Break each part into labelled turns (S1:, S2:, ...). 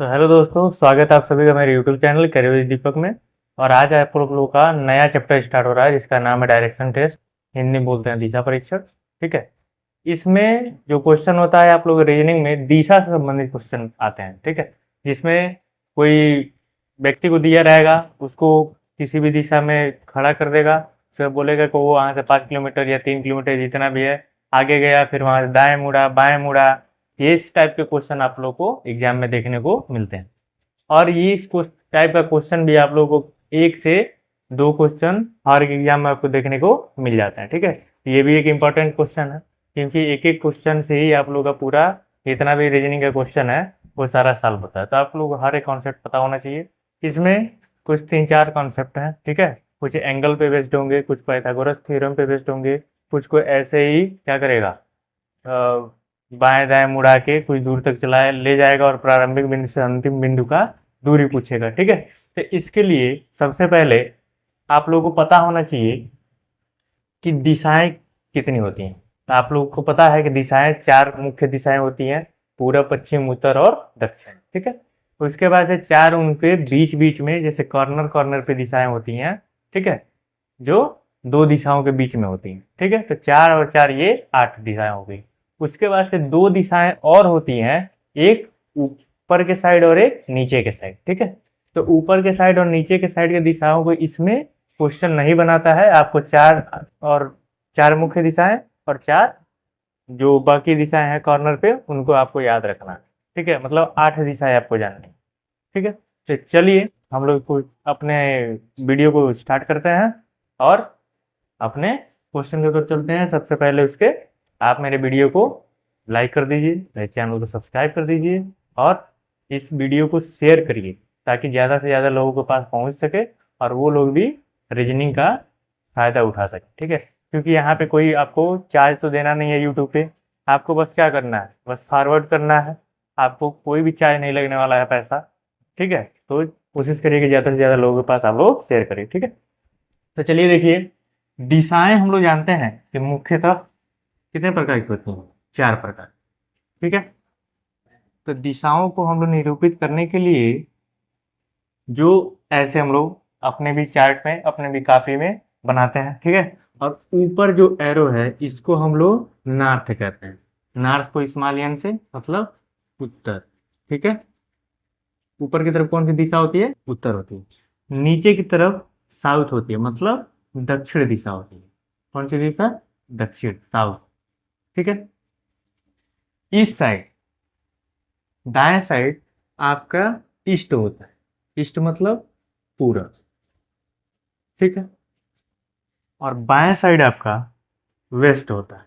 S1: तो हेलो दोस्तों, स्वागत है आप सभी का मेरे यूट्यूब चैनल करियर विद दीपक में। और आज आप लोगों का नया चैप्टर स्टार्ट हो रहा है जिसका नाम है डायरेक्शन टेस्ट, हिंदी में बोलते हैं दिशा परीक्षण। ठीक है, इसमें जो क्वेश्चन होता है आप लोग रीजनिंग में दिशा से संबंधित क्वेश्चन आते हैं। ठीक है, जिसमें कोई व्यक्ति को दिया रहेगा, उसको किसी भी दिशा में खड़ा कर देगा, फिर बोलेगा कि वो वहाँ से 5 किलोमीटर या 3 किलोमीटर जितना भी है आगे गया, फिर वहाँ से दाएं मुड़ा बाएं मुड़ा। ये इस टाइप के क्वेश्चन आप लोग को एग्जाम में देखने को मिलते हैं। और ये इस टाइप का क्वेश्चन भी आप लोगों को 1 से 2 क्वेश्चन हर एग्जाम में आपको देखने को मिल जाता है। ठीक है, ये भी एक इम्पॉर्टेंट क्वेश्चन है क्योंकि एक एक क्वेश्चन से ही आप लोग का पूरा जितना भी रीजनिंग का क्वेश्चन है वो सारा सॉल्व होता है। तो आप लोग को हर एक कॉन्सेप्ट पता होना चाहिए। इसमें कुछ 3-4 कॉन्सेप्ट हैं। ठीक है, कुछ एंगल पे बेस्ड होंगे, कुछ पाइथागोरस थ्योरम पे बेस्ड होंगे, कुछ को ऐसे ही क्या करेगा, बाएं दाएं मुड़ा के कुछ दूर तक चलाए ले जाएगा और प्रारंभिक बिंदु से अंतिम बिंदु का दूरी पूछेगा। ठीक है, तो इसके लिए सबसे पहले आप लोगों को पता होना चाहिए कि दिशाएं कितनी होती हैं। तो आप लोगों को पता है कि दिशाएं 4 मुख्य दिशाएं होती हैं, पूरब पश्चिम उत्तर और दक्षिण। ठीक है, उसके बाद से 4 उनके बीच बीच में जैसे कॉर्नर कॉर्नर पे दिशाएं होती हैं। ठीक है, जो 2 दिशाओं के बीच में होती हैं। ठीक है, तो 4 और 4 ये 8 दिशाएं हो गई। उसके बाद से 2 दिशाएं और होती हैं, एक ऊपर के साइड और एक नीचे के साइड। ठीक है, तो ऊपर के साइड और नीचे के साइड के दिशाओं को इसमें क्वेश्चन नहीं बनाता है। आपको 4 मुख्य दिशाएं और 4 जो बाकी दिशाएं हैं कॉर्नर पे उनको आपको याद रखना है। ठीक है, मतलब 8 दिशाएं आपको जाननी। ठीक है, तो चलिए हम लोग को अपने वीडियो को स्टार्ट करते हैं और अपने क्वेश्चन की तरफ चलते हैं। सबसे पहले उसके आप मेरे वीडियो को लाइक कर दीजिए, मेरे चैनल को सब्सक्राइब कर दीजिए और इस वीडियो को शेयर करिए ताकि ज़्यादा से ज़्यादा लोगों के पास पहुंच सके और वो लोग भी रीजनिंग का फ़ायदा उठा सके। ठीक है, क्योंकि यहाँ पे कोई आपको चार्ज तो देना नहीं है यूट्यूब पे, आपको बस क्या करना है, बस फॉरवर्ड करना है। आपको कोई भी चार्ज नहीं लगने वाला है पैसा। ठीक है, तो कोशिश करिए कि ज़्यादा से ज़्यादा लोगों के पास आप लोग शेयर करिए। ठीक है, तो चलिए देखिए, दिशाएं हम लोग जानते हैं कि मुख्यतः कितने प्रकार की होती हैं, 4 प्रकार। ठीक है, तो दिशाओं को हम लोग निरूपित करने के लिए जो ऐसे हम लोग अपने भी चार्ट में अपने भी कॉपी में बनाते हैं। ठीक है, और ऊपर जो एरो है इसको हम लोग नॉर्थ कहते हैं। नॉर्थ को स्मॉल एन से मतलब उत्तर। ठीक है, ऊपर की तरफ कौन सी दिशा होती है, उत्तर होती है। नीचे की तरफ साउथ होती है मतलब दक्षिण दिशा होती है। कौन सी दिशा, दक्षिण, साउथ। ठीक है, इस साइड दाएं साइड आपका ईस्ट होता है। ईस्ट मतलब पूरब। ठीक है, और बाएं साइड आपका वेस्ट होता है।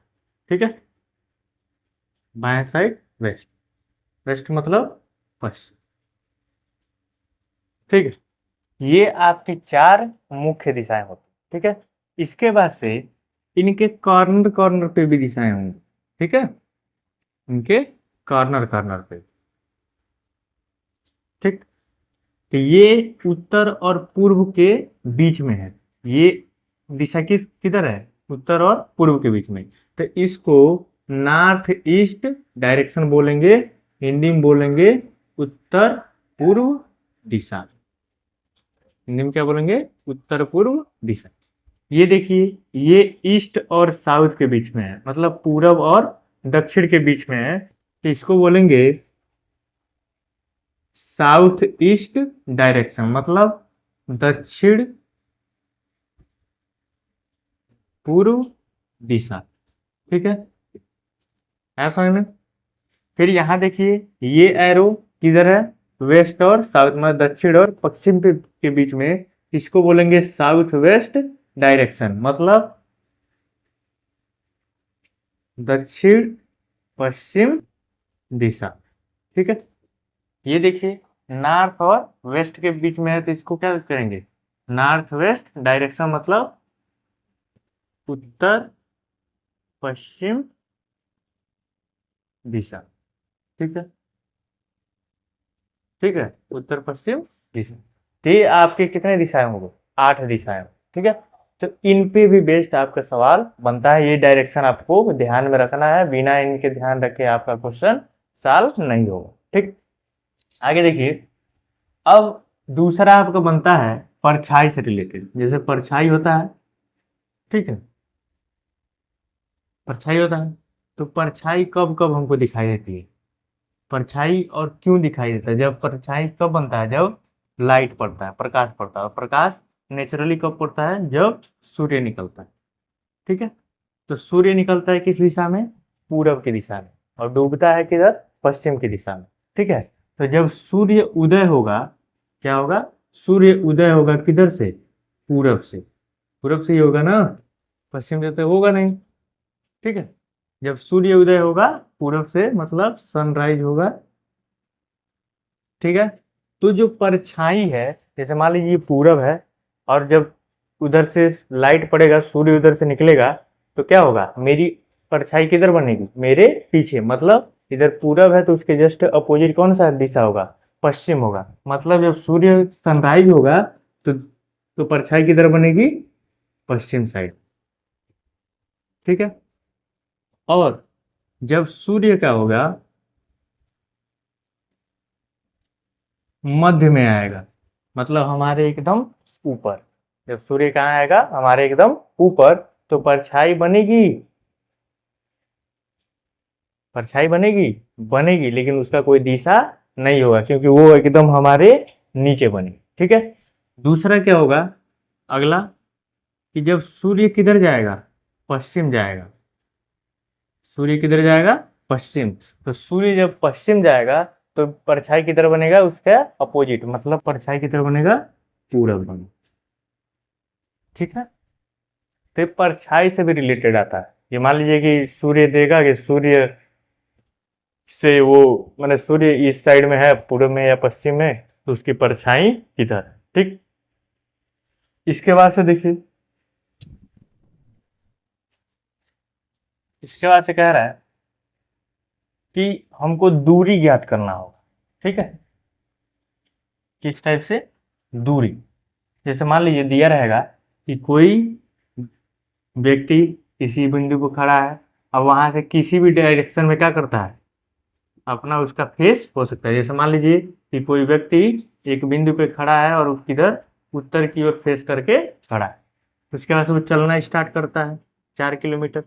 S1: ठीक है, बाएं साइड वेस्ट, वेस्ट मतलब पश्चिम। ठीक है, ये आपकी 4 मुख्य दिशाएं होती है। ठीक है, इसके बाद से इनके कॉर्नर कॉर्नर पे भी दिशाएं होंगी। ठीक है, इनके कॉर्नर कॉर्नर पे। ठीक, तो ये उत्तर और पूर्व के बीच में है। ये दिशा किधर है, उत्तर और पूर्व के बीच में। तो इसको नॉर्थ ईस्ट डायरेक्शन बोलेंगे, हिंदी में बोलेंगे उत्तर पूर्व दिशा। हिंदी में क्या बोलेंगे, उत्तर पूर्व दिशा। ये देखिए, ये ईस्ट और साउथ के बीच में है मतलब पूरब और दक्षिण के बीच में है। तो इसको बोलेंगे साउथ ईस्ट डायरेक्शन मतलब दक्षिण पूर्व दिशा। ठीक है, ऐसा है ना। फिर यहां देखिए, ये एरो किधर है, वेस्ट और साउथ में, दक्षिण और पश्चिम के बीच में। इसको बोलेंगे साउथ वेस्ट डायरेक्शन मतलब दक्षिण पश्चिम दिशा। ठीक है, ये देखिए नॉर्थ और वेस्ट के बीच में है तो इसको क्या करेंगे, नॉर्थ वेस्ट डायरेक्शन मतलब उत्तर पश्चिम दिशा। ठीक है, ठीक है, उत्तर पश्चिम दिशा। तो ये आपके कितने दिशाएं होंगे, 8 दिशाएं। ठीक है, तो इन पे भी बेस्ड आपका सवाल बनता है। ये डायरेक्शन आपको ध्यान में रखना है, बिना इनके ध्यान रखे आपका क्वेश्चन सॉल्व नहीं होगा। ठीक, आगे देखिए, अब दूसरा आपका बनता है परछाई से रिलेटेड। जैसे परछाई होता है, ठीक है, परछाई होता है, तो परछाई कब कब हमको दिखाई देती है, परछाई और क्यों दिखाई देता है? जब परछाई कब बनता है, जब लाइट पड़ता है, प्रकाश पड़ता है। और प्रकाश नेचुरली कब पड़ता है, जब सूर्य निकलता है, ठीक है। तो सूर्य निकलता है किस दिशा में, पूरब की दिशा में, और डूबता है किधर, पश्चिम की दिशा में, ठीक है। तो जब सूर्य उदय होगा, क्या होगा, सूर्य उदय होगा किधर से, पूरब से, पूरब से ही होगा ना, पश्चिम से तो होगा नहीं, ठीक है। जब सूर्य उदय होगा पूरब से, मतलब सनराइज होगा, ठीक है। तो जो परछाई है, जैसे मान लीजिए ये पूरब है, और जब उधर से लाइट पड़ेगा, सूर्य उधर से निकलेगा, तो क्या होगा, मेरी परछाई किधर बनेगी, मेरे पीछे, मतलब इधर पूरब है तो उसके जस्ट अपोजिट कौन सा दिशा होगा, पश्चिम होगा। मतलब जब सूर्य सनराइज होगा तो परछाई किधर बनेगी, पश्चिम साइड, ठीक है। और जब सूर्य क्या होगा, मध्य में आएगा, मतलब हमारे एकदम ऊपर, जब सूर्य कहाँ आएगा, हमारे एकदम ऊपर, तो परछाई बनेगी, परछाई बनेगी, बनेगी, लेकिन उसका कोई दिशा नहीं होगा, क्योंकि वो एकदम हमारे नीचे बने, ठीक है। दूसरा क्या होगा, अगला, कि जब सूर्य किधर जाएगा, पश्चिम जाएगा, सूर्य किधर जाएगा, पश्चिम। तो सूर्य जब पश्चिम जाएगा तो परछाई किधर बनेगा, उसका अपोजिट, मतलब परछाई किधर बनेगा, पूरब बनेगा, ठीक है। तो ये परछाई से भी रिलेटेड आता है। ये मान लीजिए कि सूर्य देगा, कि सूर्य से वो, मैंने सूर्य इस साइड में है, पूर्व में या पश्चिम में, तो उसकी परछाई किधर है, ठीक। इसके बाद से देखिए, इसके बाद से कह रहा है कि हमको दूरी ज्ञात करना होगा, ठीक है। किस टाइप से, दूरी। जैसे मान लीजिए दिया रहेगा कि कोई व्यक्ति किसी बिंदु पर खड़ा है, अब वहां से किसी भी डायरेक्शन में क्या करता है, अपना उसका फेस हो सकता है। जैसे मान लीजिए कि कोई व्यक्ति एक बिंदु पे खड़ा है और किधर, उत्तर की ओर फेस करके खड़ा है, उसके बाद से वो चलना स्टार्ट करता है, 4 किलोमीटर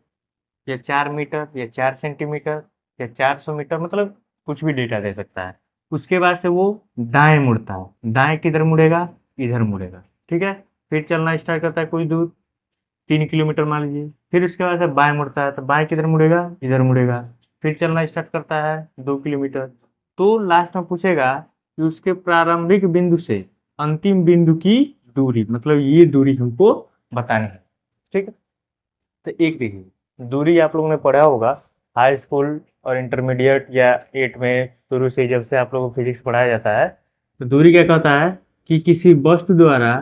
S1: या 4 मीटर या 4 सेंटीमीटर या 400 मीटर, मतलब कुछ भी डेटा दे सकता है। उसके बाद से वो दाएं मुड़ता है, दाएं किधर मुड़ेगा, इधर मुड़ेगा, ठीक है। फिर चलना स्टार्ट करता है कुछ दूर, 3 किलोमीटर मान लीजिए। फिर उसके बाद से बाएं मुड़ता है, तो बाएं किधर मुड़ेगा, इधर मुड़ेगा। फिर चलना स्टार्ट करता है 2 किलोमीटर। तो लास्ट में पूछेगा कि उसके प्रारंभिक बिंदु से अंतिम बिंदु की दूरी, मतलब ये दूरी हमको बतानी है, ठीक है। तो एक देखिए, दूरी आप लोगों ने पढ़ा होगा हाई स्कूल और इंटरमीडिएट या 8 में, शुरू से जब से आप लोगों को फिजिक्स पढ़ाया जाता है, तो दूरी क्या कहता है कि किसी वस्तु द्वारा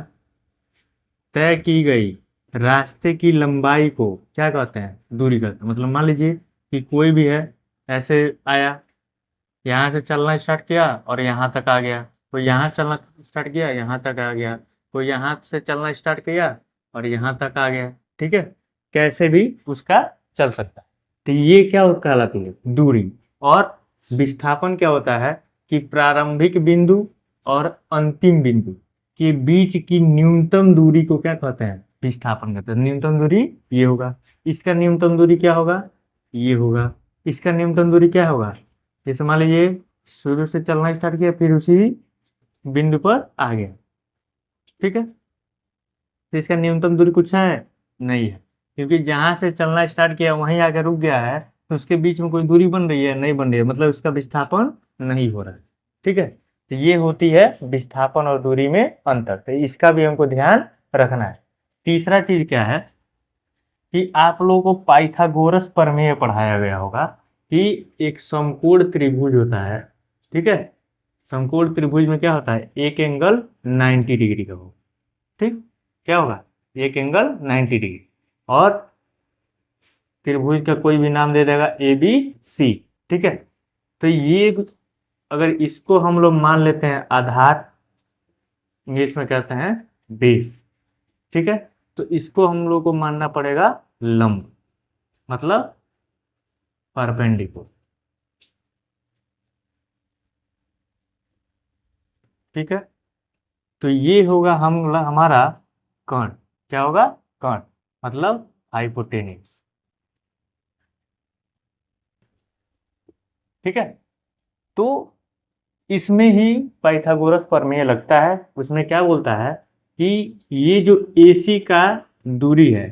S1: तय की गई रास्ते की लंबाई को क्या कहते हैं, दूरी कहते हैं। मतलब मान लीजिए कि कोई भी है, ऐसे आया, यहाँ से चलना स्टार्ट किया और यहाँ तक आ गया, कोई यहाँ से चलना स्टार्ट किया, यहाँ तक आ गया, कोई यहाँ से चलना स्टार्ट किया और यहाँ तक आ गया, ठीक है। कैसे भी उसका चल सकता है। तो ये क्या कहलाती है, दूरी। और विस्थापन क्या होता है कि प्रारंभिक बिंदु और अंतिम बिंदु के बीच की न्यूनतम दूरी को क्या कहते हैं, विस्थापन कहते हैं। न्यूनतम दूरी ये होगा, इसका न्यूनतम दूरी क्या होगा, ये होगा, इसका न्यूनतम दूरी क्या होगा। जैसे मान लीजिए शुरू से चलना स्टार्ट किया, फिर उसी बिंदु पर आ गया, ठीक है। तो इसका न्यूनतम दूरी कुछ है, नहीं है, क्योंकि जहां से चलना स्टार्ट किया वहीं आकर रुक गया है, तो उसके बीच में कोई दूरी बन रही है, नहीं बन रही है, मतलब उसका विस्थापन नहीं हो रहा है, ठीक है। तो ये होती है विस्थापन और दूरी में अंतर, तो इसका भी हमको ध्यान रखना है। तीसरा चीज क्या है कि आप लोगों को पाइथागोरस प्रमेय पढ़ाया गया होगा कि एक समकोण त्रिभुज होता है, ठीक है। समकोण त्रिभुज में क्या होता है, एक एंगल 90 डिग्री का हो, ठीक, क्या होगा, एक एंगल 90 डिग्री। और त्रिभुज का कोई भी नाम दे देगा ए बी सी, ठीक है। तो ये अगर इसको हम लोग मान लेते हैं आधार, इंग्लिश में कहते हैं बेस, ठीक है। तो इसको हम लोग को मानना पड़ेगा लंब, मतलब परपेंडिकुलर, ठीक है। तो ये होगा हमारा कर्ण। क्या होगा? कर्ण, मतलब हाइपोटेनिस। ठीक है। तो इसमें ही पाइथागोरस प्रमेय लगता है। उसमें क्या बोलता है कि ये जो AC का दूरी है,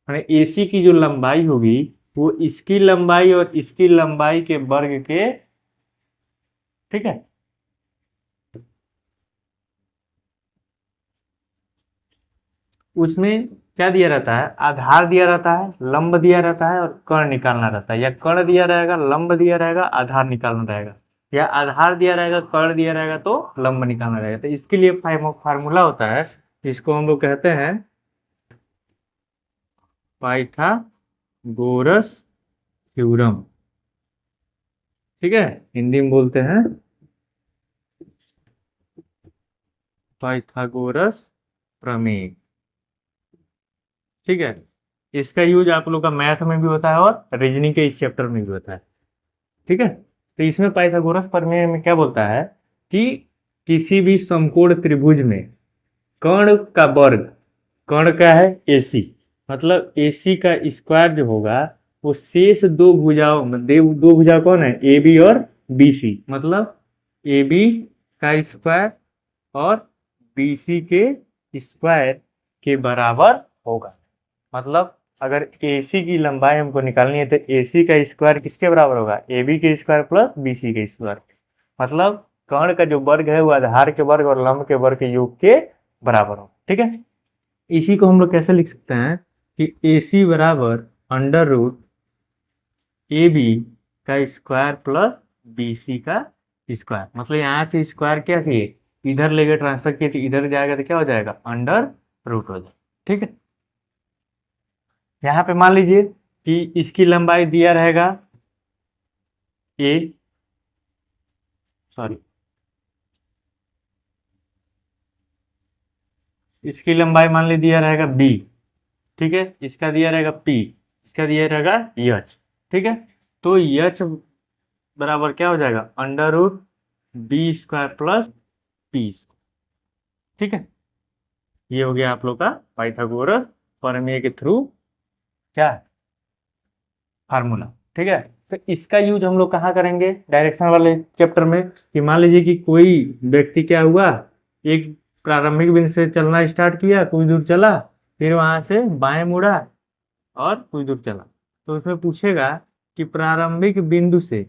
S1: माने AC की जो लंबाई होगी वो इसकी लंबाई और इसकी लंबाई के वर्ग के, ठीक है, उसमें क्या दिया रहता है? आधार दिया रहता है, लंब दिया रहता है और कर्ण निकालना रहता है। या कर्ण दिया रहेगा, लंब दिया रहेगा, आधार निकालना रहेगा, या आधार दिया रहेगा, कर्ण दिया रहेगा तो लंब निकालना रहेगा। तो इसके लिए फार्मूला होता है, जिसको हम लोग कहते हैं पाइथागोरस थ्योरम। ठीक है, हिंदी में बोलते हैं पाइथागोरस प्रमेय। ठीक है, इसका यूज आप लोग का मैथ में भी होता है और रीजनिंग के इस चैप्टर में भी होता है। ठीक है। तो इसमें पाइथागोरस प्रमेय में क्या बोलता है कि किसी भी समकोण त्रिभुज में कर्ण का वर्ग, कर्ण का है AC, मतलब AC का स्क्वायर जो होगा वो शेष दो भुजाओं में, दो भुजा कौन है? AB और BC, मतलब AB का स्क्वायर और BC के स्क्वायर के बराबर होगा। मतलब अगर AC की लंबाई हमको निकालनी है तो AC का स्क्वायर किसके बराबर होगा? AB के स्क्वायर प्लस BC के स्क्वायर। मतलब कर्ण का जो वर्ग है वो आधार के वर्ग और लंब के वर्ग के योग के बराबर हो। ठीक है। इसी को हम लोग कैसे लिख सकते हैं कि AC बराबर अंडर रूट AB का स्क्वायर प्लस BC का स्क्वायर। मतलब यहाँ से स्क्वायर क्या किए, इधर लेके ट्रांसफर किए तो इधर जाएगा तो क्या हो जाएगा? अंडर रूट हो जाएगा। ठीक है। यहाँ पे मान लीजिए कि इसकी लंबाई दिया रहेगा A, सॉरी, इसकी लंबाई मान लीजिए दिया रहेगा B। ठीक है, इसका दिया रहेगा P, इसका दिया रहेगा H। ठीक है। तो H बराबर क्या हो जाएगा? Under root B square plus P। ठीक है, ये हो गया आप लोग का पाइथागोरस प्रमेय के थ्रू क्या है? फार्मूला। ठीक है। तो इसका यूज हम लोग कहाँ करेंगे? डायरेक्शन वाले चैप्टर में। कि मान लीजिए कि कोई व्यक्ति क्या हुआ, एक प्रारंभिक बिंदु से चलना स्टार्ट किया, कुछ दूर चला, फिर वहां से बाएं मुड़ा और कुछ दूर चला। तो उसमें पूछेगा कि प्रारंभिक बिंदु से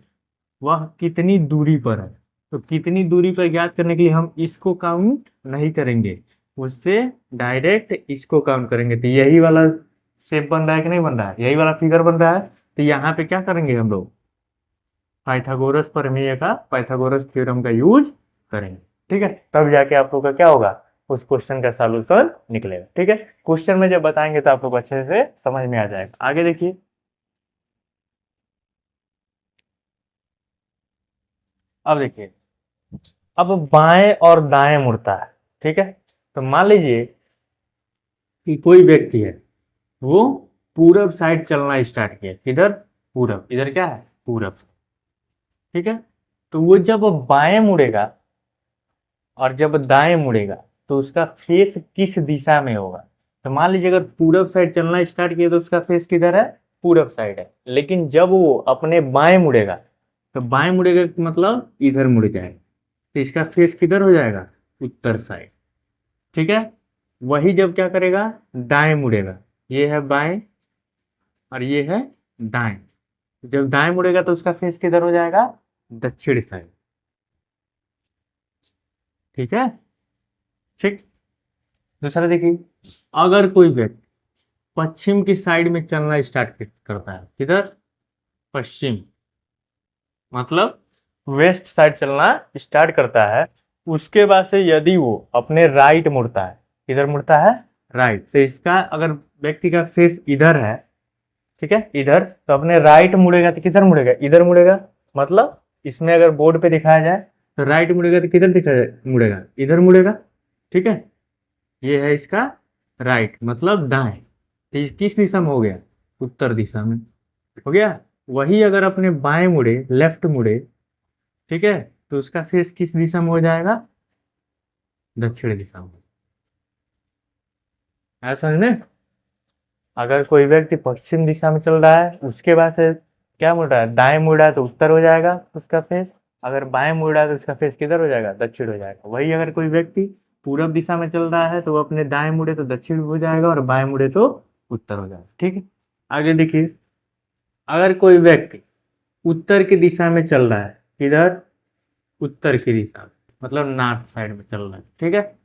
S1: वह कितनी दूरी पर है। तो कितनी दूरी पर ज्ञात करने के लिए हम इसको काउंट नहीं करेंगे, उससे डायरेक्ट इसको काउंट करेंगे। तो यही वाला शेप बन रहा है कि नहीं बन रहा है? यही वाला फिगर बन रहा है। तो यहाँ पे क्या करेंगे हम लोग? पाइथागोरस प्रमेय का, पाइथागोरस थ्योरम का यूज करेंगे। ठीक है, तब जाके आप लोग का क्या होगा? उस क्वेश्चन का सॉल्यूशन निकलेगा। ठीक है, क्वेश्चन में जब बताएंगे तो आप लोग अच्छे से समझ में आ जाएगा। आगे देखिए, अब देखिए, अब बाएं और दाएं मुड़ता है। ठीक है। तो मान लीजिए कि कोई व्यक्ति है, वो पूरब साइड चलना स्टार्ट किया। किधर? पूरब। इधर क्या है? पूरब। ठीक है। तो वो जब बाएं मुड़ेगा और जब दाएं मुड़ेगा तो उसका फेस किस दिशा में होगा? तो मान लीजिए अगर पूरब साइड चलना स्टार्ट किया तो उसका फेस किधर है? पूरब साइड है। लेकिन जब वो अपने बाएं मुड़ेगा, तो बाएं मुड़ेगा मतलब इधर मुड़ जाएगा, तो इसका फेस किधर हो जाएगा? उत्तर साइड। ठीक है। वही जब क्या करेगा? दाएं मुड़ेगा, ये है बाएं और ये है दाएं। जब दाएं मुड़ेगा तो उसका फेस किधर हो जाएगा? दक्षिण साइड। ठीक है। ठीक। दूसरा देखिए, अगर कोई व्यक्ति पश्चिम की साइड में चलना स्टार्ट करता है, किधर? पश्चिम, मतलब वेस्ट साइड चलना स्टार्ट करता है, उसके बाद से यदि वो अपने राइट मुड़ता है, किधर मुड़ता है? राइट। तो इसका अगर व्यक्ति का फेस इधर है, ठीक है, इधर, तो अपने राइट मुड़ेगा तो किधर मुड़ेगा? इधर मुड़ेगा। मतलब इसमें अगर बोर्ड पे दिखाया जाए तो राइट मुड़ेगा तो किधर मुड़ेगा? इधर मुड़ेगा। ठीक है, ये है इसका राइट, मतलब दाएं। तो ये किस दिशा में हो गया? उत्तर दिशा में हो गया। वही अगर अपने बाएं मुड़े, लेफ्ट मुड़े, ठीक है, तो उसका फेस किस दिशा में हो जाएगा? दक्षिण दिशा में। है समझ में? अगर कोई व्यक्ति पश्चिम दिशा में चल रहा है, उसके बाद से क्या मुड़ रहा है, दाएं मुड़ रहा है तो उत्तर हो जाएगा उसका फेस, अगर बाएं मुड़ रहा है तो उसका फेस किधर हो जाएगा, दक्षिण हो जाएगा। वही अगर कोई व्यक्ति पूरब दिशा में चल रहा है तो वो अपने दाएं मुड़े तो दक्षिण हो जाएगा और बाएं मुड़े तो उत्तर हो जाएगा। ठीक है, आगे देखिए, अगर कोई व्यक्ति उत्तर की दिशा में चल रहा है, किधर, उत्तर की दिशा में, मतलब नॉर्थ साइड में चल रहा है, ठीक है,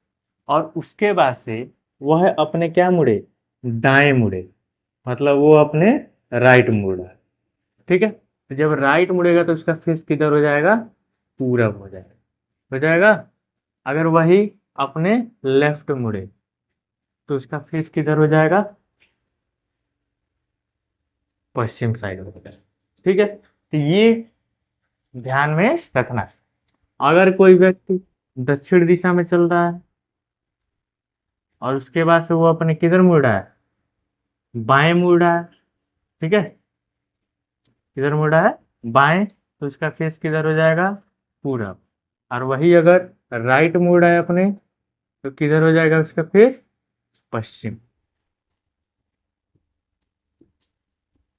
S1: और उसके बाद से वह अपने क्या मुड़े, दाएं मुड़े, मतलब वो अपने राइट मुड़ रहा है। ठीक है, तो जब राइट मुड़ेगा तो उसका फेस किधर हो जाएगा, पूरब हो जाएगा। अगर वही अपने लेफ्ट मुड़े तो उसका फेस किधर हो जाएगा, पश्चिम साइड हो जाएगा। ठीक है, तो ये ध्यान में रखना है। अगर कोई व्यक्ति दक्षिण दिशा में चल रहा है और उसके बाद से वो अपने किधर मुड़ रहा है, बाएं मुड़ रहा है, ठीक है, किधर मुड़ रहा है, बाएं, तो उसका फेस किधर हो जाएगा, पूरब। और वही अगर राइट मुड़ रहा है अपने तो किधर हो जाएगा उसका फेस, पश्चिम।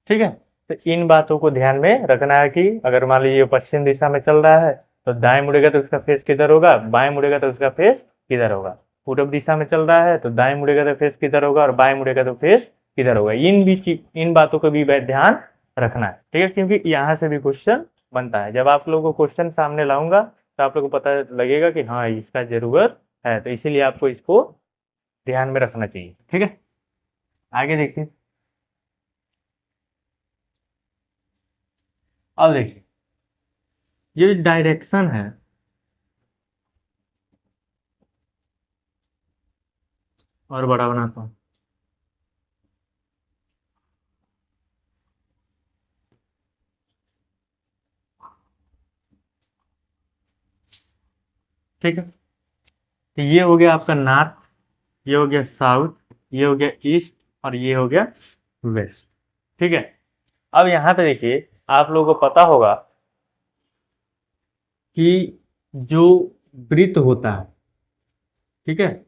S1: ठीक है, तो इन बातों को ध्यान में रखना है कि अगर मान लीजिए पश्चिम दिशा में चल रहा है तो दाएं मुड़ेगा तो उसका फेस किधर होगा, बाएं मुड़ेगा तो उसका फेस किधर होगा। पूरब दिशा में चल रहा है तो दाएं मुड़ेगा तो फेस किधर होगा और बाएं मुड़ेगा तो फेस किधर होगा। इन बातों को भी ध्यान रखना है। ठीक है, क्योंकि यहाँ से भी क्वेश्चन बनता है। जब आप लोगों को क्वेश्चन सामने लाऊंगा तो आप लोगों को पता लगेगा कि हाँ इसका जरूरत है, तो इसीलिए आपको इसको ध्यान में रखना चाहिए। ठीक है, आगे देखिए, अब देखिए ये डायरेक्शन है, और बड़ा बनाता हूं, ठीक है, तो ये हो गया आपका नॉर्थ, ये हो गया साउथ, ये हो गया ईस्ट और ये हो गया वेस्ट। ठीक है, अब यहाँ पे देखिए आप लोगों को पता होगा कि जो वृत्त होता है, ठीक है,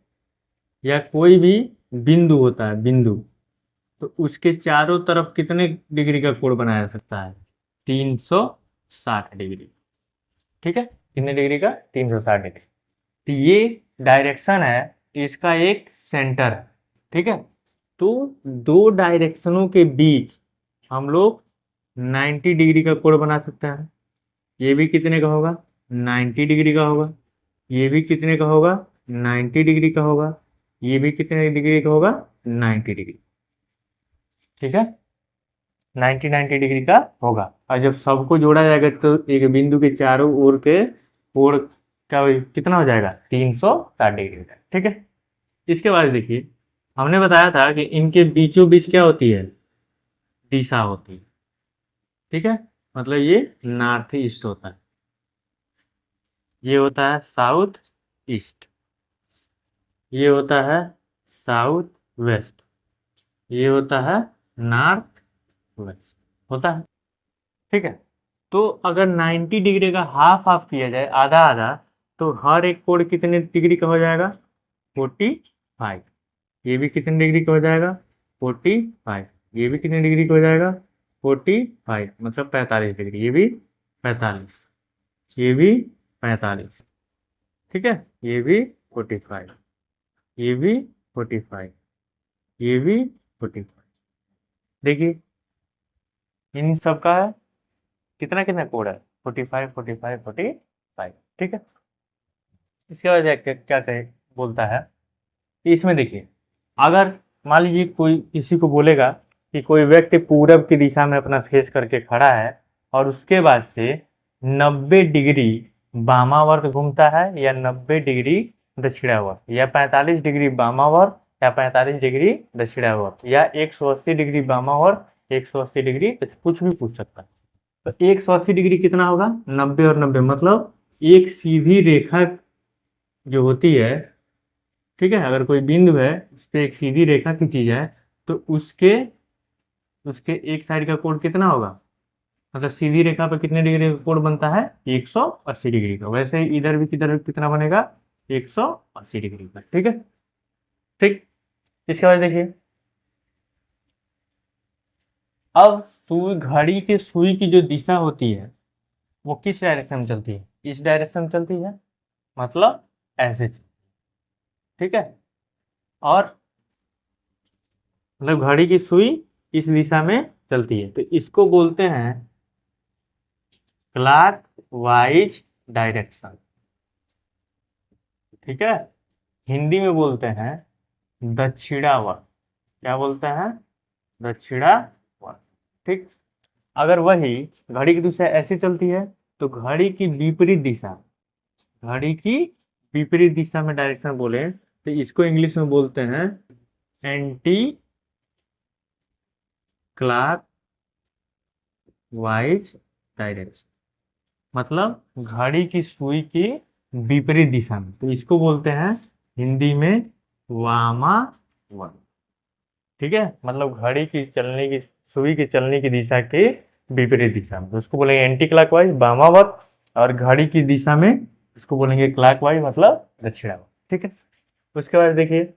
S1: या कोई भी बिंदु होता है, बिंदु, तो उसके चारों तरफ कितने डिग्री का कोण बनाया जा सकता है, 360 डिग्री। ठीक है, कितने डिग्री का, 360 डिग्री। तो ये डायरेक्शन है, इसका एक सेंटर है। ठीक है, तो दो डायरेक्शनों के बीच हम लोग 90 डिग्री का कोण बना सकते हैं। ये भी कितने का होगा, 90 डिग्री का होगा, ये भी कितने का होगा, 90 डिग्री का होगा, ये भी कितने डिग्री का होगा, 90 डिग्री। ठीक है, 90 डिग्री का होगा। और जब सबको जोड़ा जाएगा तो एक बिंदु के चारों ओर के कोण का कितना हो जाएगा, 360 डिग्री का। ठीक है, इसके बाद देखिए हमने बताया था कि इनके बीचों बीच क्या होती है, दिशा होती है। ठीक है, मतलब ये नॉर्थ ईस्ट होता है, ये होता है साउथ ईस्ट, ये होता है साउथ वेस्ट, ये होता है नॉर्थ वेस्ट होता है। ठीक है, तो अगर 90 डिग्री का हाफ हाफ किया जाए, आधा आधा, तो हर एक कोण कितने डिग्री का हो जाएगा, 45। ये भी कितने डिग्री का हो जाएगा, 45। ये भी कितने डिग्री का हो जाएगा, 45, मतलब 45 डिग्री। ये भी 45, ये भी 45। ठीक है, ये भी 45, ये भी 45, ये भी 45। देखिए इन सब का कितना कितना कोड है, 45 45 45। ठीक है, इसके बाद क्या कहे बोलता है कि इसमें देखिए, अगर मान लीजिए कोई किसी को बोलेगा कि कोई व्यक्ति पूरब की दिशा में अपना फेस करके खड़ा है और उसके बाद से 90 डिग्री वामावर्त घूमता है या 90 डिग्री दक्षिणावर्त या 45 डिग्री वामावर्त या 45 डिग्री दक्षिणावर्त या 180 डिग्री वामावर्त 180 डिग्री, तो कुछ भी पूछ सकता है। तो 180 डिग्री कितना होगा, 90 और 90, मतलब एक सीधी रेखा जो होती है, ठीक है, अगर कोई बिंदु है उस पर एक सीधी रेखा खींची जाए तो उसके उसके एक साइड का कोण कितना होगा, मतलब सीधी रेखा पर कितने डिग्री का कोण बनता है, 180 डिग्री का। वैसे ही इधर भी किधर कितना बनेगा, 180 डिग्री पर। ठीक है, ठीक। इसके बाद देखिए, अब सुई, घड़ी के सुई की जो दिशा होती है वो किस डायरेक्शन में चलती है? इस डायरेक्शन में चलती है, मतलब ऐसे। ठीक है, और मतलब घड़ी की सुई इस दिशा में चलती है, तो इसको बोलते हैं क्लॉक वाइज डायरेक्शन। ठीक है, हिंदी में बोलते हैं दक्षिणावर्त। क्या बोलते हैं? दक्षिणावर्त। ठीक। अगर वही घड़ी की दिशा ऐसी चलती है तो घड़ी की विपरीत दिशा, घड़ी की विपरीत दिशा में डायरेक्शन बोले तो इसको इंग्लिश में बोलते हैं एंटी क्लॉक वाइज डायरेक्शन। मतलब घड़ी की सुई की विपरीत दिशा में, तो इसको बोलते हैं हिंदी में वामावर्त। ठीक है, मतलब घड़ी की चलने की, सुई की चलने की दिशा के विपरीत दिशा में, तो उसको बोलेंगे एंटी क्लॉकवाइज वामावर्त। और घड़ी की दिशा में इसको बोलेंगे क्लॉकवाइज, मतलब दक्षिणावर्त। ठीक है, उसके बाद देखिए,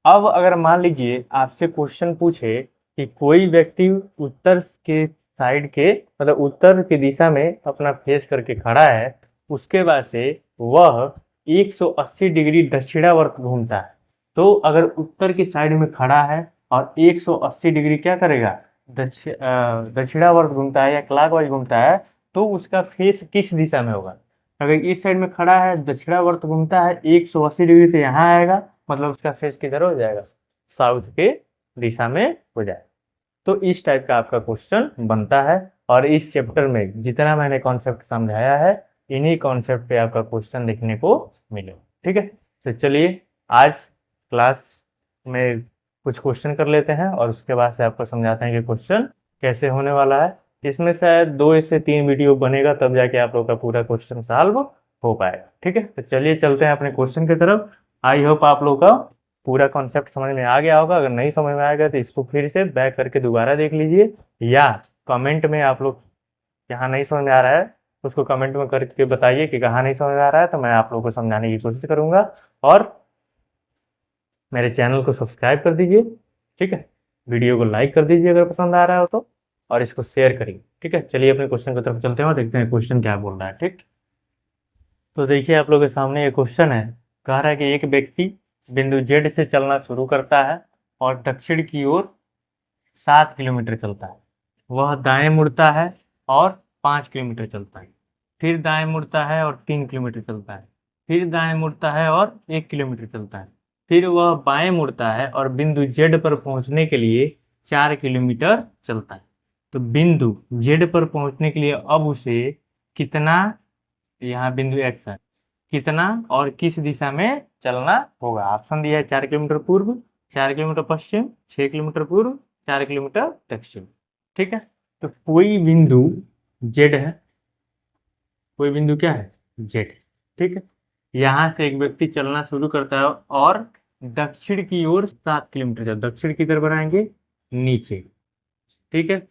S1: अब अगर मान लीजिए आपसे क्वेश्चन पूछे कि कोई व्यक्ति उत्तर के साइड के, मतलब उत्तर की दिशा में अपना फेस करके खड़ा है, उसके बाद से वह 180 डिग्री दक्षिणावर्त घूमता है। तो अगर उत्तर की साइड में खड़ा है और 180 डिग्री क्या करेगा, दक्षिणावर्त घूमता है या क्लॉकवाइज घूमता है, तो उसका फेस किस दिशा में होगा? अगर इस साइड में खड़ा है, दक्षिणावर्त घूमता है 180 डिग्री, तो यहाँ आएगा, मतलब उसका फेस किधर हो जाएगा? साउथ के दिशा में हो जाएगा। तो इस टाइप का आपका क्वेश्चन बनता है, और इस चैप्टर में जितना मैंने कॉन्सेप्ट समझाया है, इन्हीं कॉन्सेप्ट पे आपका क्वेश्चन देखने को मिलेगा। ठीक है, तो चलिए आज क्लास में कुछ क्वेश्चन कर लेते हैं और उसके बाद से आपको समझाते हैं कि क्वेश्चन कैसे होने वाला है। इसमें शायद 2 से 3 वीडियो बनेगा, तब जाके आप लोग का पूरा क्वेश्चन सॉल्व हो पाएगा। ठीक है, तो चलिए चलते हैं अपने क्वेश्चन की तरफ। आई होप आप लोग का पूरा कॉन्सेप्ट समझ में आ गया होगा। अगर नहीं समझ में आएगा तो इसको फिर से बैक करके दोबारा देख लीजिए, या कमेंट में आप लोग जहाँ नहीं समझ में आ रहा है उसको कमेंट में करके बताइए कि कहाँ नहीं समझ में आ रहा है, तो मैं आप लोगों को समझाने की कोशिश करूंगा। और मेरे चैनल को सब्सक्राइब कर दीजिए। ठीक है, वीडियो को लाइक कर दीजिए अगर पसंद आ रहा हो तो, और इसको शेयर करिए। ठीक है, चलिए अपने क्वेश्चन की तरफ चलते हैं और देखते हैं क्वेश्चन क्या बोल रहा है। ठीक, तो देखिए आप लोगों के सामने ये क्वेश्चन है। कह रहा है कि एक व्यक्ति बिंदु जेड से चलना शुरू करता है और दक्षिण की ओर 7 किलोमीटर चलता है। वह दाएं मुड़ता है और 5 किलोमीटर चलता है, फिर दाएं मुड़ता है और 3 किलोमीटर चलता है, फिर दाएं मुड़ता है और 1 किलोमीटर चलता है, फिर वह बाएं मुड़ता है और बिंदु जेड पर पहुंचने के लिए 4 किलोमीटर चलता है। तो बिंदु जेड पर पहुंचने के लिए अब उसे कितना, यहाँ बिंदु एक्स है, कितना और किस दिशा में चलना होगा? ऑप्शन दिया है 4 किलोमीटर पूर्व, 4 किलोमीटर पश्चिम, 6 किलोमीटर पूर्व, 4 किलोमीटर दक्षिण। ठीक है, तो कोई बिंदु जेड है, कोई बिंदु क्या है? जेड। ठीक है, यहाँ से एक व्यक्ति चलना शुरू करता है और दक्षिण की ओर 7 किलोमीटर चल, दक्षिण की तरफ बढ़ाएंगे नीचे। ठीक है,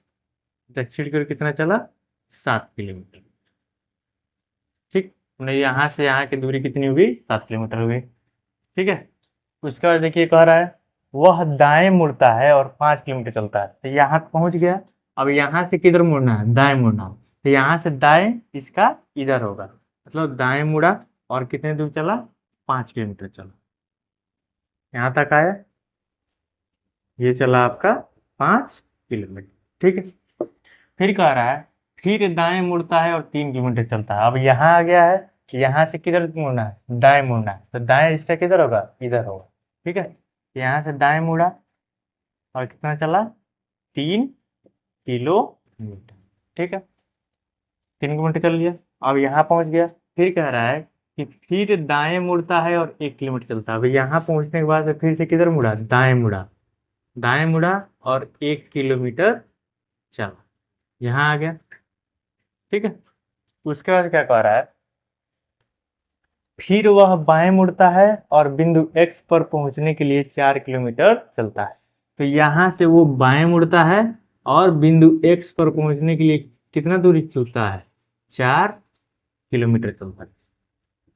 S1: दक्षिण की ओर कितना चला? 7 किलोमीटर। ठीक, नहीं, यहाँ से यहाँ की दूरी कितनी हुई? 7 किलोमीटर हुई। ठीक है, उसके बाद देखिए कह रहा है वह दाएं मुड़ता है और 5 किलोमीटर चलता है, तो यहाँ पहुंच गया। अब यहाँ से किधर मुड़ना है? दाएं मुड़ना है, तो यहाँ से दाएं इसका इधर होगा, मतलब दाएं मुड़ा और कितने दूर चला? 5 किलोमीटर चला, यहाँ तक आया, ये चला आपका 5 किलोमीटर। ठीक है, फिर कह रहा है फिर दाएं मुड़ता है और 3 किलोमीटर चलता है। अब यहाँ आ गया है कि यहाँ से किधर मुड़ना है? दाएं मुड़ना है, तो दाएं इसका किधर होगा? इधर होगा। ठीक है, यहाँ से दाएं मुड़ा और कितना चला? 3 किलोमीटर। ठीक है, 3 किलोमीटर चल लिया, अब यहाँ पहुँच गया। फिर कह रहा है कि फिर दाएं मुड़ता है और 1 किलोमीटर चलता है। अब यहाँ पहुँचने के बाद फिर से किधर मुड़ा? दाएं मुड़ा, दाएं मुड़ा और 1 किलोमीटर चला, यहाँ आ गया। ठीक है, उसके बाद क्या कह रहा है? फिर वह बाएं मुड़ता है और बिंदु एक्स पर पहुंचने के लिए 4 किलोमीटर चलता है। तो यहाँ से वो बाएं मुड़ता है और बिंदु एक्स पर पहुंचने के लिए कितना दूरी चलता है? 4 किलोमीटर चलता है,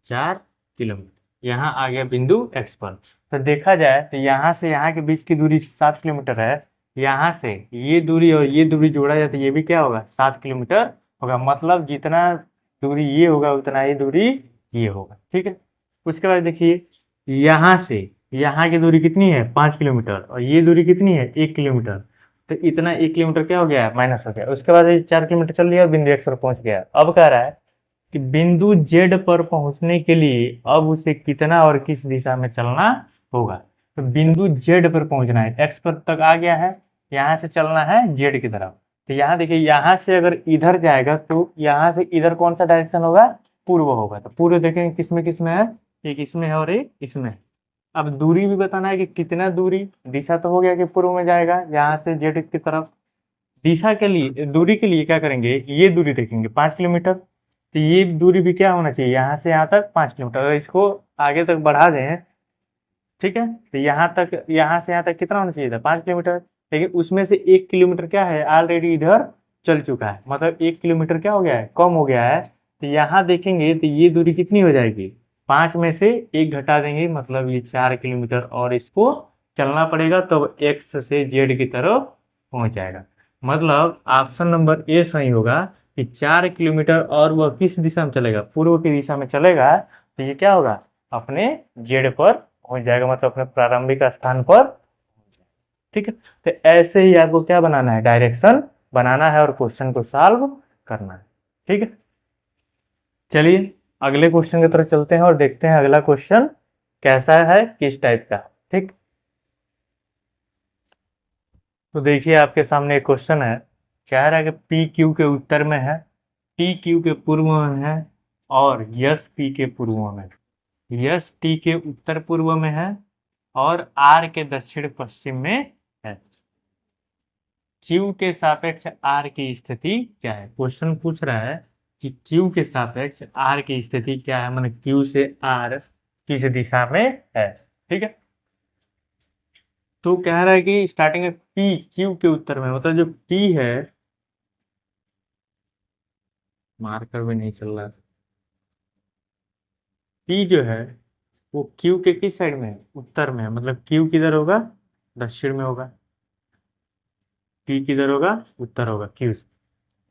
S1: 4 किलोमीटर। यहाँ आ गया बिंदु x पर। तो देखा जाए तो यहाँ से यहाँ के बीच की दूरी 7 किलोमीटर है। यहाँ से ये दूरी और ये दूरी जोड़ा जाए तो ये भी क्या होगा, 7 किलोमीटर होगा। मतलब जितना दूरी ये होगा उतना ही दूरी ये होगा। ठीक है। उसके बाद देखिए यहाँ से यहाँ की दूरी कितनी है, 5 किलोमीटर, और ये दूरी कितनी है, 1 किलोमीटर। तो इतना 1 किलोमीटर क्या हो गया, माइनस हो गया। उसके बाद ये 4 किलोमीटर चल लिया और बिंदु x पर पहुंच गया। अब कह रहा है कि बिंदु z पर पहुंचने के लिए अब उसे कितना और किस दिशा में चलना होगा। तो बिंदु z पर पहुंचना है, x पर तक आ गया है, यहाँ से चलना है z की तरफ। तो यहाँ देखिए यहाँ से अगर इधर जाएगा तो यहाँ से इधर कौन सा डायरेक्शन होगा, पूर्व होगा। तो पूर्व देखेंगे किसमें किसमें है, एक इसमें है और एक इसमें है। अब दूरी भी बताना है कि कितना दूरी, दिशा तो हो गया कि पूर्व में जाएगा यहाँ से जेड की तरफ। दिशा के लिए, दूरी के लिए क्या करेंगे, ये दूरी देखेंगे 5 किलोमीटर। तो ये दूरी भी क्या होना चाहिए, यहाँ से यहाँ तक 5 किलोमीटर। अगर इसको आगे तक बढ़ा दें, ठीक है, तो यहाँ तक, यहाँ से यहाँ तक कितना होना चाहिए था, 5 किलोमीटर। लेकिन उसमें से 1 किलोमीटर क्या है, ऑलरेडी इधर चल चुका है, मतलब 1 किलोमीटर क्या हो गया है, कम हो गया है। तो यहाँ देखेंगे तो ये दूरी कितनी हो जाएगी, 5 में से 1 घटा देंगे, मतलब ये 4 किलोमीटर और इसको चलना पड़ेगा, तो एक्स से जेड की तरफ पहुंच जाएगा। मतलब ऑप्शन नंबर ए सही होगा कि 4 किलोमीटर, और वह किस दिशा में चलेगा, पूर्व की दिशा में चलेगा। तो ये क्या होगा, अपने जेड पर पहुंच जाएगा, मतलब अपने प्रारंभिक स्थान पर। ठीक है। तो ऐसे ही आपको क्या बनाना है, डायरेक्शन बनाना है और क्वेश्चन को सॉल्व करना है। ठीक है। चलिए अगले क्वेश्चन की तरफ चलते हैं और देखते हैं अगला क्वेश्चन कैसा है, किस टाइप का। ठीक, तो देखिए आपके सामने एक क्वेश्चन है, कह रहा है कि पी क्यू के उत्तर में है, टी क्यू के पूर्व में है, और यस पी के पूर्व में। यस टी के उत्तर पूर्व में है और आर के दक्षिण पश्चिम में है। क्यू के सापेक्ष आर की स्थिति क्या है। क्वेश्चन पूछ रहा है कि क्यू के सापेक्ष आर की स्थिति क्या है, मतलब क्यू से आर किस दिशा में है। ठीक है। तो कह रहा है कि स्टार्टिंग में पी क्यू के उत्तर में, मतलब जो पी है, मार्कर भी नहीं चल रहा, पी जो है वो क्यू के किस साइड में है, उत्तर में है। मतलब क्यू किधर होगा, दक्षिण में होगा, टी किधर होगा, उत्तर होगा क्यू से।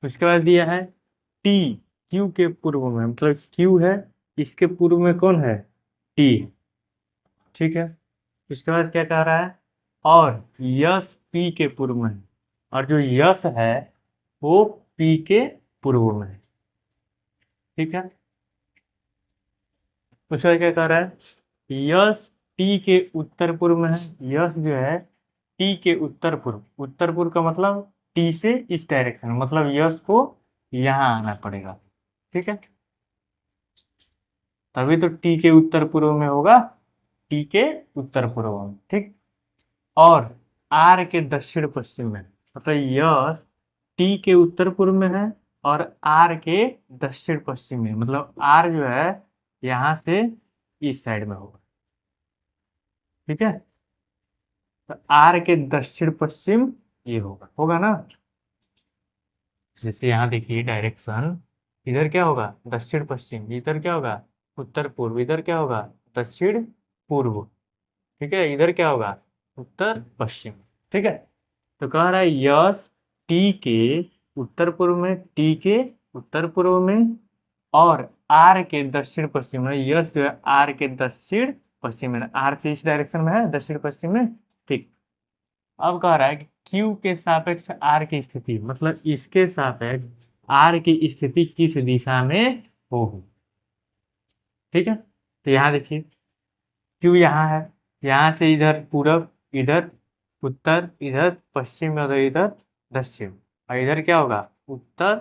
S1: उसके बाद दिया है टी क्यू के पूर्व में, मतलब क्यू है, इसके पूर्व में कौन है, टी। ठीक है। उसके बाद क्या कह रहा है, और यस पी के पूर्व में है, और जो यस है वो पी के पूर्व में है। ठीक है। उसके बाद क्या कह रहा है, यस टी के उत्तर पूर्व में है। यस जो है टी के उत्तर पूर्व, उत्तर पूर्व का मतलब टी से इस डायरेक्शन, मतलब यस को यहाँ आना पड़ेगा। ठीक है। तभी तो टी के उत्तर पूर्व में होगा, टी के उत्तर पूर्व में। ठीक। और आर के दक्षिण पश्चिम में, मतलब यस टी के उत्तर पूर्व में है और आर के दक्षिण पश्चिम में, मतलब आर जो है यहाँ से इस साइड में होगा। ठीक है। तो आर के दक्षिण पश्चिम ये होगा, होगा ना। जैसे यहाँ देखिए डायरेक्शन, इधर क्या होगा, दक्षिण पश्चिम, इधर क्या होगा, उत्तर पूर्व, इधर क्या होगा, दक्षिण पूर्व। ठीक है। इधर क्या होगा, उत्तर पश्चिम। ठीक है। तो कह रहा है यस टी के उत्तर पूर्व में, टी के उत्तर पूर्व में, और आर के दक्षिण पश्चिम में। यस जो है आर के दक्षिण पश्चिम में, आर से इस डायरेक्शन में है, दक्षिण पश्चिम में। ठीक। अब कह रहा है कि क्यू के सापेक्ष आर की स्थिति, मतलब इसके सापेक्ष आर की स्थिति किस दिशा में होगी। ठीक है। तो यहाँ देखिए क्यू यहाँ है, यहाँ से इधर पूरब, इधर उत्तर, इधर पश्चिम और इधर दक्षिण, और इधर क्या होगा, उत्तर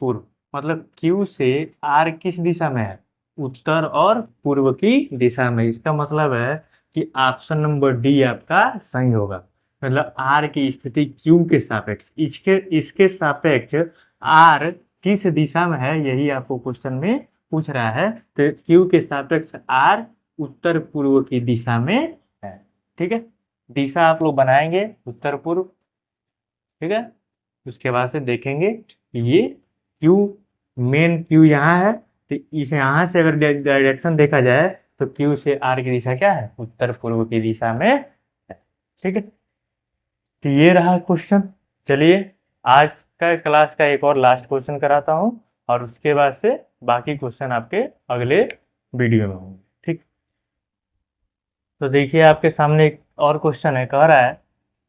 S1: पूर्व। मतलब क्यू से आर किस दिशा में है, उत्तर और पूर्व की दिशा में। इसका मतलब है कि ऑप्शन नंबर डी आपका सही होगा। मतलब आर की स्थिति क्यू के सापेक्ष, इसके सापेक्ष आर किस दिशा में है, यही आपको क्वेश्चन में पूछ रहा है। तो क्यू के सापेक्ष आर उत्तर पूर्व की दिशा में है। ठीक है। दिशा आप लोग बनाएंगे उत्तर पूर्व। ठीक है। उसके बाद से देखेंगे ये क्यू, मेन क्यू यहाँ है, तो इस यहाँ से अगर डायरेक्शन देखा जाए तो Q से R की दिशा क्या है, उत्तर पूर्व की दिशा में है। ठीक है, तो ये रहा क्वेश्चन। चलिए आज का क्लास का एक और लास्ट क्वेश्चन कराता हूँ, और उसके बाद से बाकी क्वेश्चन आपके अगले वीडियो में होंगे। ठीक, तो देखिए आपके सामने एक और क्वेश्चन है, कह रहा है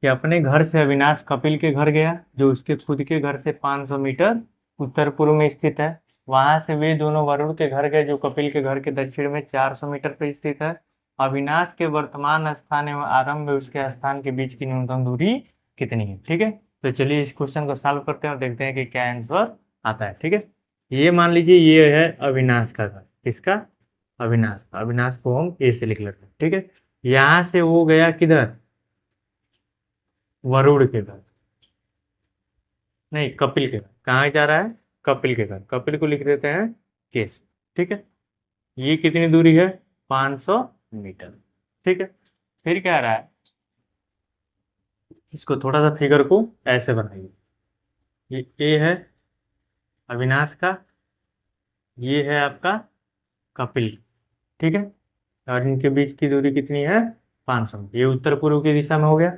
S1: कि अपने घर से अविनाश कपिल के घर गया, जो उसके खुद के घर से 500 मीटर उत्तर पूर्व में स्थित है। वहां से वे दोनों वरुण के घर गए, जो कपिल के घर के दक्षिण में 400 मीटर पर स्थित है। अविनाश के वर्तमान स्थान एवं आरंभ में उसके स्थान के बीच की न्यूनतम दूरी कितनी है। ठीक है, तो चलिए इस क्वेश्चन को सॉल्व करते हैं और देखते हैं कि क्या आंसर आता है। ठीक है, ये मान लीजिए ये है अविनाश का घर, किसका, अविनाश। अविनाश को हम ए से लिख लेते हैं। ठीक है, यहां से वो गया किधर, वरुण के घर, नहीं कपिल के घर। कहाँ जा रहा है, कपिल के घर। कपिल को लिख देते हैं केस। ठीक है, ये कितनी दूरी है, 500 मीटर। ठीक है, फिर क्या आ रहा है, इसको थोड़ा सा फिगर को ऐसे बनाइए। ये ए है अविनाश का, ये है आपका कपिल। ठीक है, और इनके बीच की दूरी कितनी है, 500 मीटर। ये उत्तर पूर्व की दिशा में हो गया।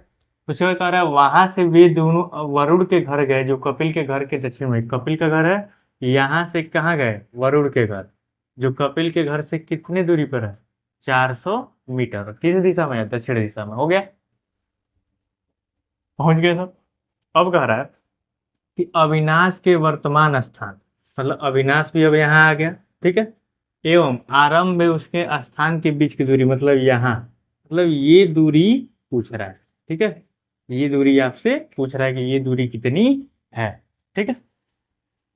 S1: उसके बाद कह रहा है वहां से वे दोनों वरुण के घर गए, जो कपिल के घर के दक्षिण में। कपिल का घर है, यहाँ से कहाँ गए, वरुण के घर, जो कपिल के घर से कितनी दूरी पर है, 400 मीटर। किस दिशा में है, दक्षिण दिशा में। हो गया, पहुंच गए सब। अब कह रहा है कि अविनाश के वर्तमान स्थान, मतलब अविनाश भी अब यहाँ आ गया। ठीक है, एवं आरंभ में उसके स्थान के बीच की दूरी, मतलब यहाँ, मतलब ये दूरी पूछ रहा है। ठीक है, ये दूरी आपसे पूछ रहा है कि ये दूरी कितनी है। ठीक है,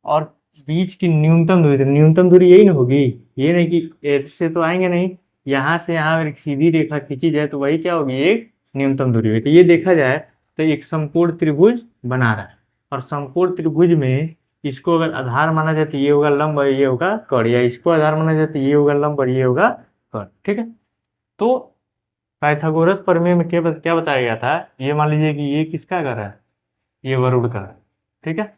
S1: और बीच की न्यूनतम दूरी, तो न्यूनतम दूरी यही ना होगी, ये नहीं कि ऐसे तो आएंगे नहीं। यहाँ से यहाँ एक सीधी रेखा खींची जाए तो वही क्या होगी, एक न्यूनतम दूरी हुई। तो ये देखा जाए तो एक समकोण त्रिभुज बना रहा है, और समकोण त्रिभुज में इसको अगर आधार माना जाए तो ये होगा लंब और ये होगा कर्ण, या इसको आधार माना जाए तो ये होगा लंब और ये होगा कर्ण। ठीक है, तो पाइथागोरस प्रमेय में क्या बताया गया था, ये मान लीजिए कि ये किसका घर है, ये वरुण का है। ठीक है,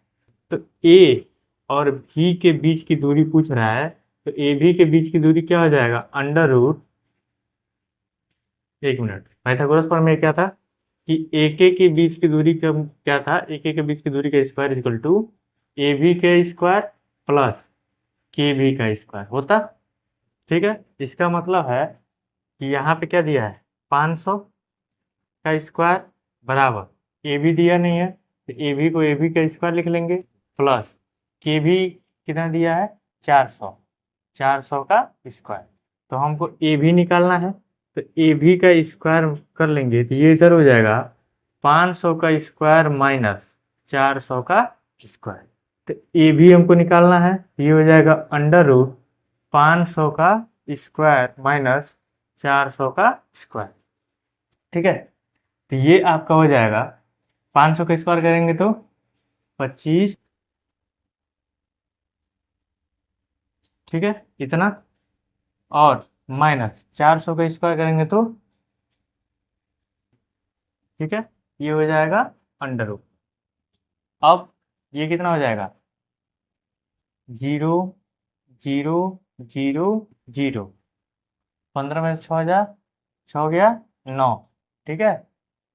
S1: तो ए और भी के बीच की दूरी पूछ रहा है, तो ए भी के बीच की दूरी क्या हो जाएगा, अंडर रूट, एक मिनट, पाइथागोरस प्रमेय क्या था कि ए के बीच की दूरी क्या था, ए के बीच की दूरी का स्क्वायर इक्वल टू ए भी का स्क्वायर प्लस के भी का स्क्वायर होता। ठीक है, इसका मतलब है कि यहाँ पे क्या दिया है, 500 का स्क्वायर बराबर ए भी दिया नहीं है, तो ए भी को ए भी का स्क्वायर लिख लेंगे, प्लस के भी कितना दिया है, 400, 400 का स्क्वायर। तो हमको ए भी निकालना है, तो ए भी का स्क्वायर कर लेंगे तो ये इधर हो जाएगा 500 का स्क्वायर माइनस 400 का स्क्वायर। तो ए भी हमको निकालना है, ये हो जाएगा अंडर रूट 500 का स्क्वायर माइनस 400 का स्क्वायर। ठीक है, तो ये आपका हो जाएगा 500 का स्क्वायर करेंगे तो 25, ठीक है इतना, और माइनस 400 का स्क्वायर करेंगे तो, ठीक है, ये हो जाएगा अंडर रूट। अब ये कितना हो जाएगा, 0 0 0 0, 15 में से 6,000, 6 हो गया 9। ठीक है,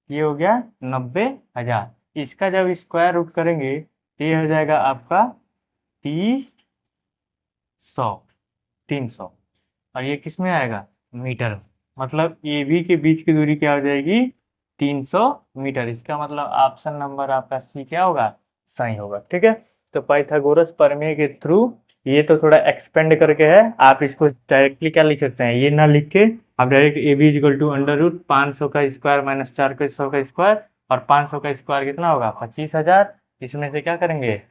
S1: ये हो गया 90,000। इसका जब स्क्वायर रूट करेंगे तो ये हो जाएगा आपका 300, 300, और ये किस में आएगा, मीटर में। मतलब ए बी के बीच की दूरी क्या हो जाएगी, 300 मीटर। इसका मतलब ऑप्शन नंबर आपका सी क्या होगा, सही होगा। ठीक है, तो पाइथागोरस प्रमेय के थ्रू, ये तो थोड़ा एक्सपेंड करके है, आप इसको डायरेक्टली क्या लिख सकते हैं, ये ना लिख के आप direct A B equal to under root 500 का स्क्वायर माइनस 400 का स्क्वायर, और 500 का स्क्वायर कितना होगा, 25,000। इसमें से क्या करेंगे,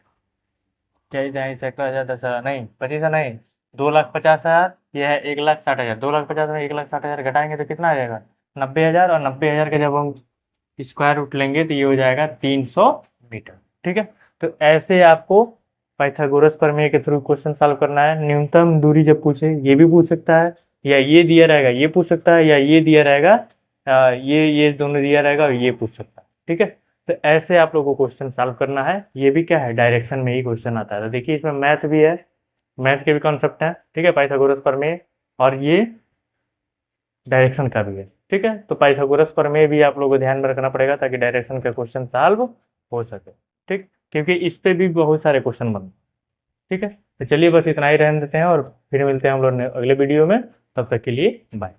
S1: 10,000 10,000 नहीं, 25 नहीं, 2,50,000, यह है 1,60,000। 2,50,000 में 1,60,000 घटाएंगे तो कितना आ जाएगा, 90,000, और 90,000 का जब हम स्क्वायर रूट लेंगे तो ये हो जाएगा 300 मीटर। ठीक है, तो ऐसे आपको पाइथागोरस प्रमेय के थ्रू क्वेश्चन सॉल्व करना है। न्यूनतम दूरी जब पूछे, ये भी पूछ सकता है, या ये दिया रहेगा ये पूछ सकता है, या ये दिया रहेगा, ये दोनों दिया रहेगा और ये पूछ सकता है। ठीक है, तो ऐसे आप लोगों को क्वेश्चन सॉल्व करना है। ये भी क्या है, डायरेक्शन में ही क्वेश्चन आता है। तो देखिए इसमें मैथ भी है, मैथ के भी कॉन्सेप्ट हैं। ठीक है, पाइथागोरस प्रमेय, और ये डायरेक्शन का भी है। ठीक है, तो पाइथागोरस प्रमेय भी आप लोगों को ध्यान में रखना पड़ेगा ताकि डायरेक्शन का क्वेश्चन सॉल्व हो सके। ठीक, क्योंकि इस पे भी बहुत सारे क्वेश्चन बन। ठीक है, तो चलिए बस इतना ही रहने देते हैं और फिर मिलते हैं हम लोग अगले वीडियो में। तब तक के लिए बाय।